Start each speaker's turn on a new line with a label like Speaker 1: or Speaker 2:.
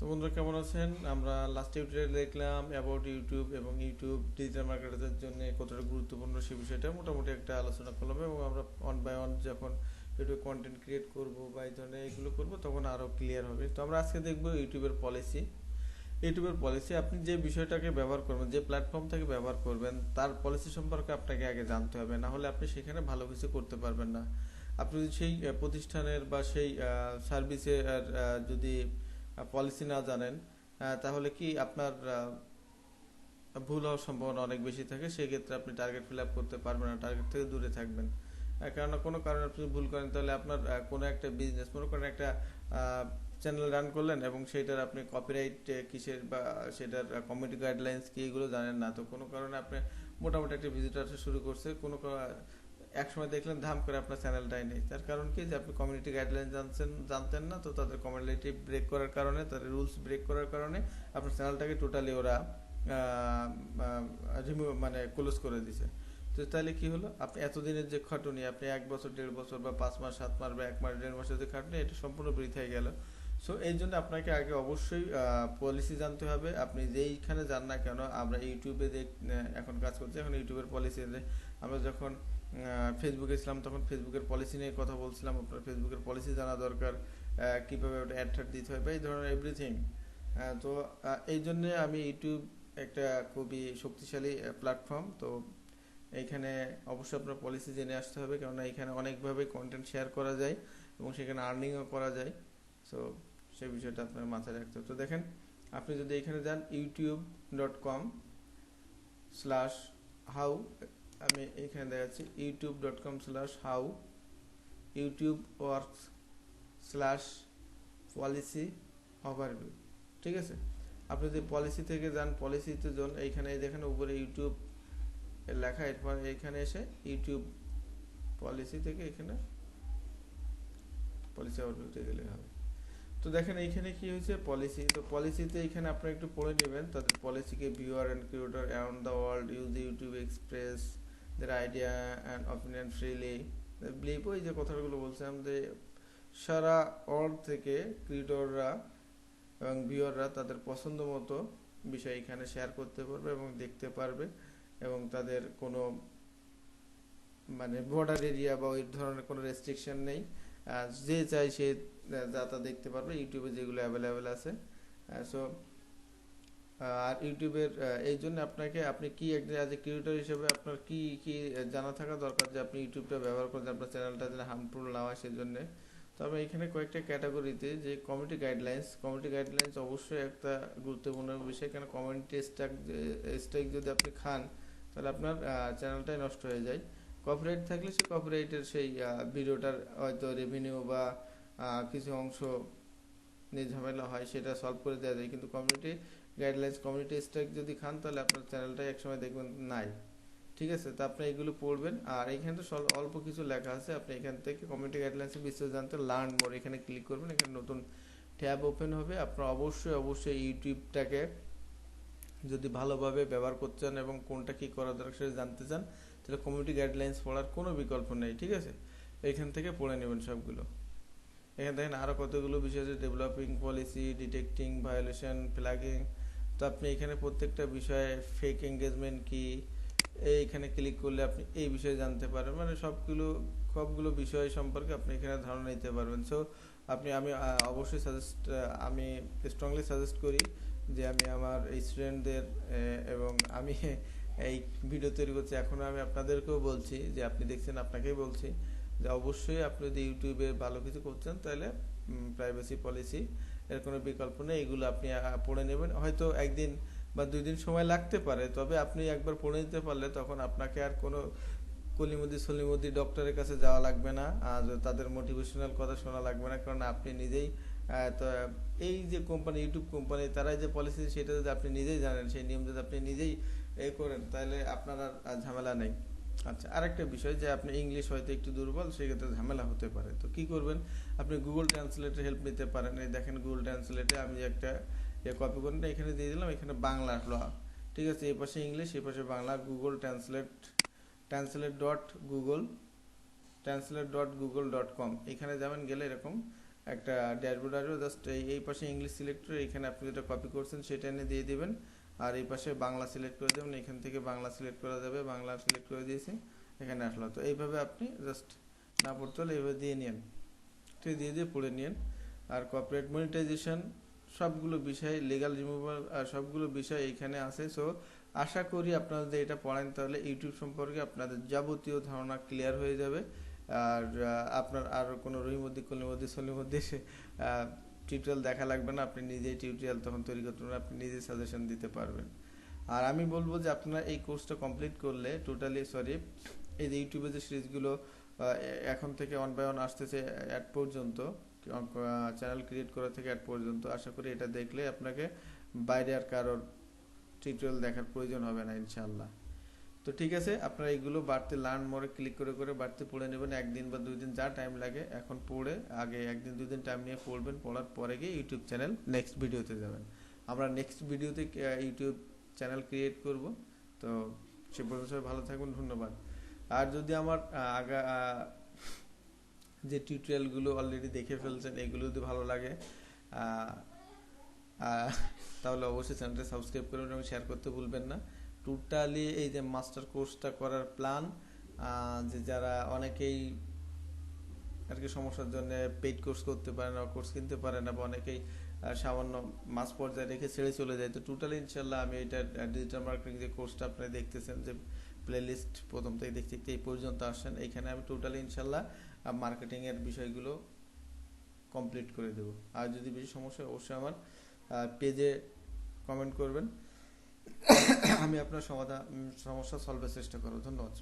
Speaker 1: বন্ধুরা কেমন আছেন? আমরা লাস্ট টিউটোরিয়াল দেখলাম অ্যাবাউট ইউটিউব এবং ইউটিউব ডিজিটাল মার্কেটারদের জন্য কতটা গুরুত্বপূর্ণ সেই বিষয়টা মোটামুটি একটা আলোচনা করলাম, এবং আমরা অন বাই অন যখন ইউটিউবে কন্টেন্ট ক্রিয়েট করব বা এই ধরনের এগুলো করবো তখন আরও ক্লিয়ার হবে। তো আমরা আজকে দেখবো ইউটিউবের পলিসি। আপনি যে বিষয়টাকে ব্যবহার করবেন, যে প্ল্যাটফর্ম থেকে ব্যবহার করবেন, তার পলিসি সম্পর্কে আপনাকে আগে জানতে হবে, না হলে আপনি সেখানে ভালো কিছু করতে পারবেন না। আপনি যদি সেই প্রতিষ্ঠানের বা সেই সার্ভিসের যদি পলিসি না জানেন, তাহলে কি আপনার ভুল হওয়ার সম্ভাবনা অনেক বেশি থাকে। সেক্ষেত্রে আপনি টার্গেট ফিল আপ করতে পারবেন না, টার্গেট থেকে দূরে থাকবেন। কেননা কোনো কারণে আপনি ভুল করেন, তাহলে আপনার কোনো একটা বিজনেস, মনে করেন একটা চ্যানেল রান করলেন এবং সেটার আপনি কপিরাইট কিসের বা সেটার কমিউনিটি গাইডলাইন্স কি এগুলো জানেন না, তো কোনো কারণে আপনি মোটামুটি একটা ভিজিটার শুরু করছে, কোনো এক সময় দেখলেন ধাম করে আপনার চ্যানেলটাই নেই। তার কারণ কি, যে আপনি কমিউনিটি গাইডলাইন জানতেন না, তো তাদের কমিউনিটি ব্রেক করার কারণে, তাদের রুলস ব্রেক করার কারণে আপনার চ্যানেলটাকে টোটালি ওরা রিমুভ মানে ক্লোজ করে দিছে। তো তাহলে কি হলো, আপনি এতদিনের যে খাটুনি, আপনি 1 বছর 1.5 বছর বা 5 মাস 7 মাস বা 1 মাস 1.5 মাসের যে খাটুনি, এটা সম্পূর্ণ বৃথা গেল। সো এই জন্য আপনাকে আগে অবশ্যই পলিসি জানতে হবে। আপনি যেইখানে যান না কেন, আমরা ইউটিউবে এখন কাজ করছি, এখন ইউটিউবের পলিসি, আমরা যখন ফেসবুকে ছিলাম তখন ফেসবুকের পলিসি নিয়ে কথা বলছিলাম। আপনার ফেসবুকের পলিসি জানা দরকার, কীভাবে ওটা অ্যাড দিতে হয় বা এই ধরনের এভরিথিং। তো এই জন্যে আমি ইউটিউব একটা খুবই শক্তিশালী প্ল্যাটফর্ম। তো এইখানে অবশ্যই আপনার পলিসি জেনে আসতে হবে, কেননা এখানে অনেকভাবে কন্টেন্ট শেয়ার করা যায় এবং সেখানে আর্নিংও করা যায়। সো সেই বিষয়টা আপনার মাথায় রাখতে হবে। তো দেখেন, আপনি যদি এখানে যান youtube.com/how, আমি এখানে দেখাচ্ছি youtube.com/how ইউটিউব ওয়ার্কস/পলিসি ওভারভিউ। ঠিক আছে, আপনি যদি পলিসি থেকে যান, পলিসিতে যান, এইখানে দেখেন উপরে ইউটিউব লেখা, এরপর এখানে এসে ইউটিউব পলিসি থেকে এখানে পলিসি ওভারভিউতে গেলে হবে। তো দেখেন এইখানে কি হয়েছে, পলিসি। তো পলিসিতে এখানে আপনারা একটু পড়ে নেবেন তাদের পলিসিকে। Viewer and creator around the world use YouTube express দের idea and opinion freely believe. ওই যে কথাগুলো বলছিলাম, যে সারা ওয়ার্ল্ড থেকে ক্রিয়েটররা এবং ভিউয়াররা তাদের পছন্দ মতো বিষয় এখানে শেয়ার করতে পারবে এবং দেখতে পারবে, এবং তাদের কোনো মানে বর্ডার এরিয়া বা ওই ধরনের কোনো রেস্ট্রিকশন নেই। যে চাই সে যা তা দেখতে পারবে ইউটিউবে যেগুলো অ্যাভেলেবেল আছে। সো আর ইউটিউবের এই জন্য আপনি কি একজন অ্যাজ এ ক্রিয়েটর হিসেবে আপনার কি কি জানা থাকা দরকার, যে আপনি ইউটিউবটা ব্যবহার করছেন আপনার চ্যানেলটা যেন হার্মফুল না হয় সেজন্য। তবে এখানে কয়েকটা ক্যাটাগরিতে, যে কমিউনিটি গাইডলাইন্স অবশ্যই একটা গুরুত্বপূর্ণ বিষয়, কেন কমিউনিটি স্ট্রাইক যদি আপনি খান, তাহলে আপনার চ্যানেলটাই নষ্ট হয়ে যায়। কপিরাইট থাকলে সেই কপিরাইটের সেই ভিডিওটার হয়তো রেভিনিউ বা কিছু অংশ নিয়ে ঝামেলা হয়, সেটা সলভ করে দেওয়া যায়। কিন্তু কমিউনিটি স্ট্রাইক যদি খান, তাহলে আপনার চ্যানেলটাই একসময় দেখবেন নাই। ঠিক আছে, তো আপনি এগুলো পড়বেন। আর এখানে তো অল্প কিছু লেখা আছে, আপনি এখান থেকে কমিউনিটি গাইডলাইন্সের বিস্তারিত জানতে লার্ন মোর এখানে ক্লিক করবেন। এখানে নতুন ট্যাব ওপেন হবে। আপনার অবশ্যই ইউটিউবটাকে যদি ভালোভাবে ব্যবহার করতে চান এবং কোনটা কি করা দরকার সেটা জানতে চান, তাহলে কমিউনিটি গাইডলাইন্স পড়ার কোনো বিকল্প নেই। ঠিক আছে, এখান থেকে পড়ে নেবেন সবগুলো। এখানে দেখেন আরও কতগুলো বিষয় আছে, developing policy, detecting violation, flagging. তো আপনি এখানে প্রত্যেকটা বিষয়ে ফেক এঙ্গেজমেন্ট কি, এইখানে ক্লিক করলে আপনি এই বিষয়ে জানতে পারবেন, মানে সবগুলো বিষয় সম্পর্কে আপনি এখানে ধারণা নিতে পারবেন। সো আমি অবশ্যই আমি স্ট্রংলি সাজেস্ট করি যে আমি আমার স্টুডেন্টদের এবং আমি এই ভিডিও তৈরি করছি, এখনও আমি আপনাদেরকেও বলছি, যে আপনি দেখছেন আপনাকেই বলছি, যে অবশ্যই আপনি যদি ইউটিউবে ভালো কিছু করছেন, তাহলে প্রাইভেসি পলিসি এর কোনো বিকল্প নেই। এগুলো আপনি পড়ে নেবেন। হয়তো 1 দিন বা 2 দিন সময় লাগতে পারে, তবে আপনি একবার পড়ে নিতে পারলে তখন আপনাকে আর কোনো সলিমুদি ডক্টরের কাছে যাওয়া লাগবে না, আর তাদের মোটিভেশনাল কথা শোনা লাগবে না, কারণ আপনি নিজেই তো এই যে ইউটিউব কোম্পানি, তারাই যে পলিসি সেটা যদি আপনি নিজেই জানেন, সেই নিয়ম যদি আপনি নিজেই করেন, তাহলে আপনার আর ঝামেলা নেই। আচ্ছা, আরেকটা বিষয়, যে আপনি ইংলিশ হয়তো একটু দুর্বল, সেক্ষেত্রে ঝামেলা হতে পারে। তো কি করবেন, আপনি গুগল ট্রান্সলেটের হেল্প নিতে পারেন। এই দেখেন গুগল ট্রান্সলেটে আমি একটা কপি করে এখানে দিয়ে দিলাম, এখানে বাংলা আসলো। ঠিক আছে, এই পাশে ইংলিশ, এই পাশে বাংলা। গুগল ট্রান্সলেট ডট গুগল.com এখানে যাবেন, গেলে এরকম একটা ড্যাশবোর্ড আসবে, জাস্ট এই পাশে ইংলিশ সিলেক্ট করে এখানে আপনি যেটা কপি করছেন সেটা এনে দিয়ে দিবেন, আর এই পাশে বাংলা সিলেক্ট করে দেবেন, এখান থেকে বাংলা সিলেক্ট করা যাবে, বাংলা সিলেক্ট করে দিয়েছি, এখানে আসলো। তো এইভাবে আপনি জাস্ট না পড়তে হলে এইভাবে দিয়ে নিন, ঠিক দিয়ে পড়ে নিন। আর কপিরাইট মনিটাইজেশন সবগুলো বিষয়, লিগাল রিমুভাল আর সবগুলো বিষয় এখানে আছে। সো আশা করি আপনারা যদি এটা পড়েন তাহলে ইউটিউব সম্পর্কে আপনাদের যাবতীয় ধারণা ক্লিয়ার হয়ে যাবে। আর আপনার আর কোনো রহিমদ্দি কলিমদ্দি সলিমদ্দি টিউটোরিয়াল দেখা লাগবে না, আপনি নিজেই টিউটোরিয়াল তখন তৈরি করতে পারবেন, আপনি নিজেই সাজেশন দিতে পারবেন। আর আমি বলবো যে আপনারা এই কোর্সটা কমপ্লিট করলে টোটালি এই যে ইউটিউবে যে সিরিজগুলো এখন থেকে 1 by 1 আসতেছে অ্যাড পর্যন্ত, চ্যানেল ক্রিয়েট করা থেকে অ্যাড পর্যন্ত, আশা করি এটা দেখলে আপনাকে বাইরে আর কারোর টিউটোরিয়াল দেখার প্রয়োজন হবে না ইনশাআল্লাহ। তো ঠিক আছে, আপনারা এইগুলো বাড়তে লার্ন মোরে ক্লিক করে করে বাড়তে পড়ে নেবেন, 1 দিন বা 2 দিন যা টাইম লাগে এখন পড়ে, আগে 1 দিন 2 দিন টাইম নিয়ে পড়বেন, পড়ার পরে গিয়ে ইউটিউব চ্যানেল নেক্সট ভিডিওতে যাবেন। আমরা নেক্সট ভিডিওতে ইউটিউব চ্যানেল ক্রিয়েট করব। তো সে পর্যন্ত সবাই ভালো থাকবেন, ধন্যবাদ। আর যদি আমার যে টিউটোরিয়ালগুলো অলরেডি দেখে ফেলছেন এগুলো যদি ভালো লাগে তাহলে অবশ্যই চ্যানেলটা সাবস্ক্রাইব করবেন এবং শেয়ার করতে ভুলবেন না। টোটালি এই যে মাস্টার কোর্সটা করার প্ল্যান, যে যারা অনেকেই আর কি সমস্যার জন্য পেইড কোর্স করতে পারে না, কোর্স কিনতে পারে না, বা অনেকেই সামান্য মাস পর্যায়ে রেখে ছেড়ে চলে যায়, তো টোটালি ইনশাল্লাহ আমি এটা ডিজিটাল মার্কেটিং যে কোর্সটা আপনারা দেখতেছেন, যে প্লেলিস্ট প্রথম থেকে দেখতে দেখতে এই পর্যন্ত আসেন, এইখানে আমি টোটালি ইনশাল্লাহ মার্কেটিংয়ের বিষয়গুলো কমপ্লিট করে দেব। আর যদি বেশি সমস্যা অবশ্যই আমার পেজে কমেন্ট করবেন, আমি আপনার সমস্যা সলভের চেষ্টা করব। ধন্যবাদ।